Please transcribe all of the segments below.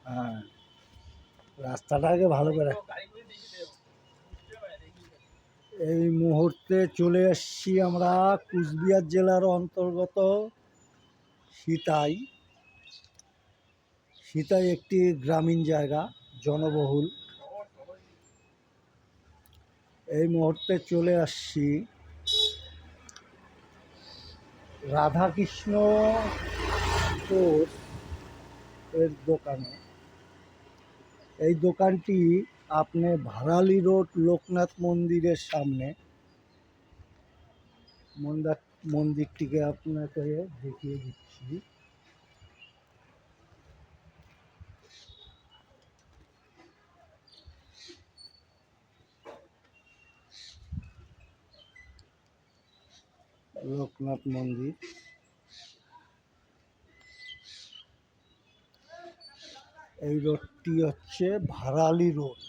হ্যাঁ, রাস্তাটাকে ভালো করে। এই মুহূর্তে চলে এসেছি আমরা কুচবিহার জেলার অন্তর্গত সিতাই। সিতাই একটি গ্রামীণ জায়গা, জনবহুল। এই মুহূর্তে চলে আসছি রাধাকৃষ্ণ স্টোর এর দোকানে। এই দোকানটি আপনি ভারালি রোড লোকনাথ মন্দিরের সামনে। মন্দিরটিকে আপনাকে দেখিয়ে দিচ্ছি। লোকনাথ মন্দির। এই রোডটি হচ্ছে ভারালি রোড।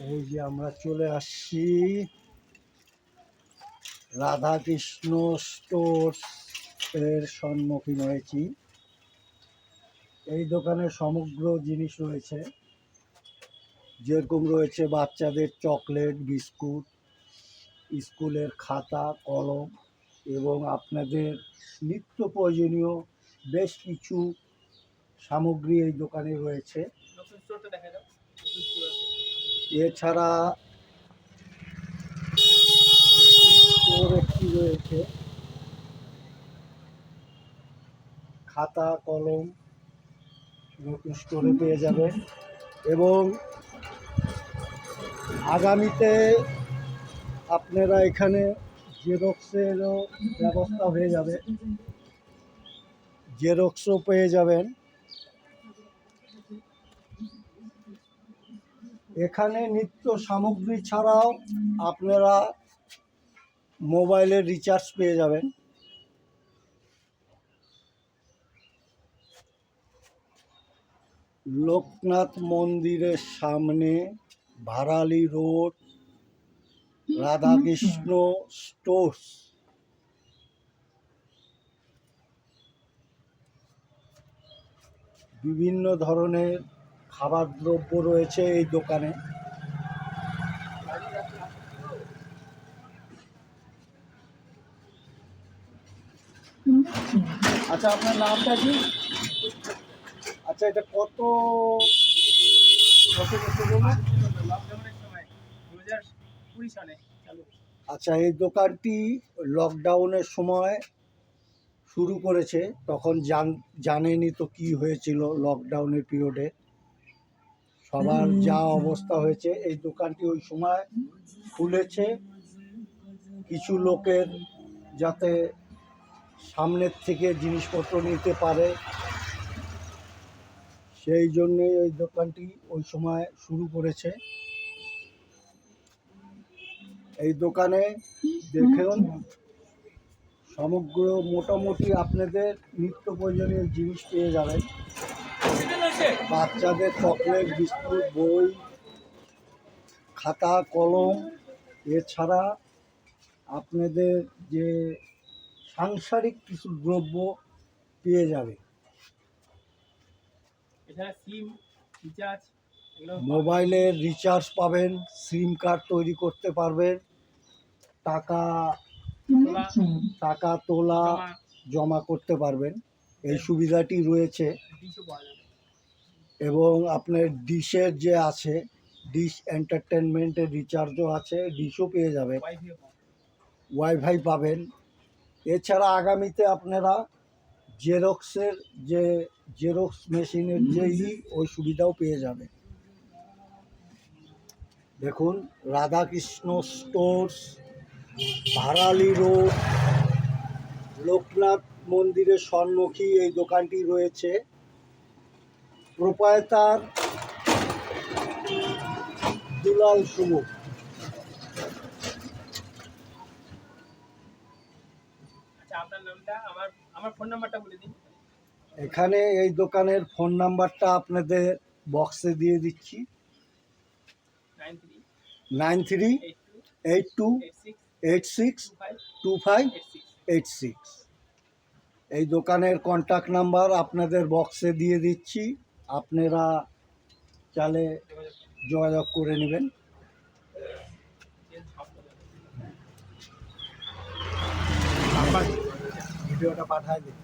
এই যে আমরা চলে আসছি রাধাকৃষ্ণ স্টোর্স এর সম্মুখীন হয়েছি। এই দোকানে সমগ্র জিনিস রয়েছে, যেরকম রয়েছে বাচ্চাদের চকলেট, বিস্কুট, স্কুলের খাতা, কলম এবং আপনাদের নিত্য প্রয়োজনীয় বেশ কিছু সামগ্রী এই দোকানে রয়েছে। এছাড়া একটি রয়েছে, খাতা কলম নতুন স্টোরে পেয়ে যাবেন। এবং আগামীতে আপনারা এখানে জেরক্সেরও ব্যবস্থা হয়ে যাবে, জেরক্সও পেয়ে যাবেন। এখানে নিত্য সামগ্রী ছাড়াও আপনারা মোবাইলের রিচার্জ পেয়ে যাবেন। লোকনাথ মন্দিরের সামনে, ভারালি রোড, রাধাকৃষ্ণ স্টোর্স। বিভিন্ন ধরনের খাবার দ্রব্য রয়েছে এই দোকানে। আচ্ছা, আপনার নামটা কি? আচ্ছা, এটা কত বছর বলুন? আচ্ছা, এই দোকানটি লকডাউনের সময় শুরু করেছে। তখন জানেনই তো কি হয়েছিল লকডাউনের পিরিয়ডে, সবার যা অবস্থা হয়েছে। এই দোকানটি ওই সময় খুলেছে কিছু লোকের, যাতে সামনের থেকে জিনিসপত্র নিতে পারে, সেই জন্যে এই দোকানটি ওই সময় শুরু করেছে। এই দোকানে দেখুন সমগ্র মোটামুটি আপনাদের নিত্য প্রয়োজনীয় জিনিস পেয়ে যাবেন। বাচ্চাদের চকলেট, বিস্কুট, বই, খাতা, কলম, এছাড়া আপনাদের যে সাংসারিক কিছু দ্রব্য পেয়ে যাবে। মোবাইলের রিচার্জ পাবেন, সিম কার্ড তৈরি করতে পারবেন, টাকা তোলা জমা করতে পারবেন, এই সুবিধাটি রয়েছে। এবং আপনার ডিশের যে আছে, ডিশ এন্টারটেনমেন্টের রিচার্জও আছে, ডিশও পেয়ে যাবেন, ওয়াইফাই পাবেন। এছাড়া আগামীতে আপনারা জেরক্সের যে জেরক্স মেশিনের ওই সুবিধাও পেয়ে যাবেন। দেখুন, রাধাকৃষ্ণ স্টোর্স, ভারালি রোড, লোকনাথ মন্দিরের সম্মুখী এই দোকানটি রয়েছে। প্রোপাইটার দুলাল সুমুখ। এখানে এই দোকানের ফোন নাম্বারটা আপনাদের বক্সে দিয়ে দিচ্ছি, 9382 82862586। এই দোকানের কন্ট্যাক্ট নাম্বার আপনাদের বক্সে দিয়ে দিচ্ছি, আপনারা চাইলে যোগাযোগ করে নেবেন। ভিডিওটা পাঠায় দিন।